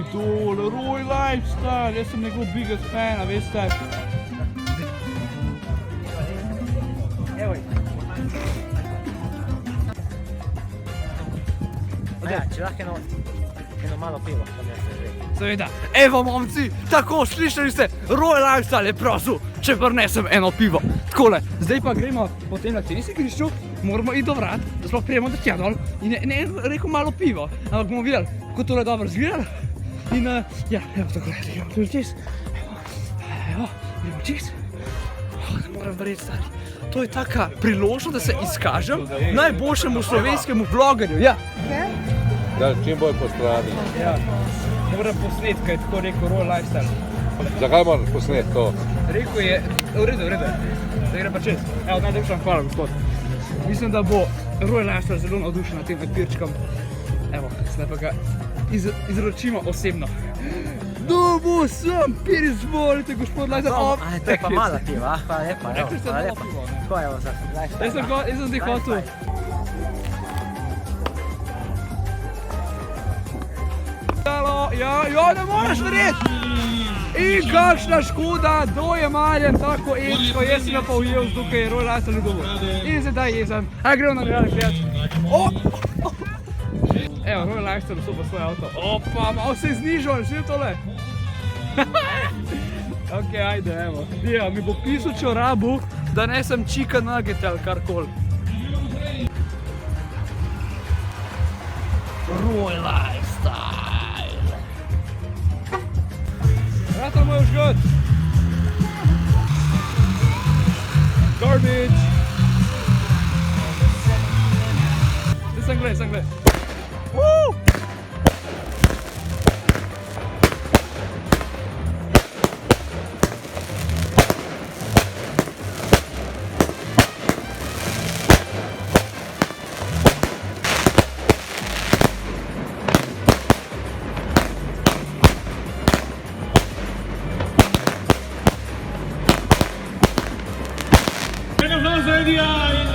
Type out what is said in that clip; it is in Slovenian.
idol, Roy Lifestyle, jaz sem njegov biggest fan, a veste. Evo. Ja, če lahko eno malo pivo, da mi se že. Seveda, evo momci, tako slišali ste, Roy Lifestyle je prosil, če vrnesem eno pivo. Takole, zdaj pa gremo po tem na tenis igrišču, moramo iti do vrat, da sploh prijemo do tja dol in ne rekel malo pivo, ampak bomo videli, kako tole dobro izgledalo. In ja, evo takole, gremo tudi čez, evo, gremo čez. Ne moram verjeti, stari, to je taka priložnost, da se izkažem najboljšemu slovenskemu vlogerju, ja. Da, čim bolj po strani. Ja, moram posnet, kaj je tako rekel Roy Lifestyle. Zakaj moraš posnet to? Rekel je, v redu, da gre pa čez. Evo, najlepša hvala, gospod. Mislim, da bo Roy Lifestyle zelo navdušen nad tem papirčkom. Evo, zdaj pa ga izročimo osebno. Dobo sem, pir izvolite, gospod Lifestyle. To je pa mala piva, hvala lepa. Rekli ste malo pivo, ne? Tako je ovo za Lifestyle. Jaz sem ti hotel. Ja, ne moreš verjeti! In kakšna škoda, kdo je Marjan tako epsko, jaz sem ga pa ujel, tukaj je Roy Lifestyle dobil. In zdaj jezen. Aj, gremo na nagrade gledati. Evo, Roy Lifestyle super svoj avto. Opa, malo se je znižal, si tole? Ok, ajde, evo. Dija, mi bo pisal, če rabu, da ne sem chicken nugget ali karkoli. Roy Lifestyle. Vrata moj užgot. Garbage. Sem gled. Woo! Idea in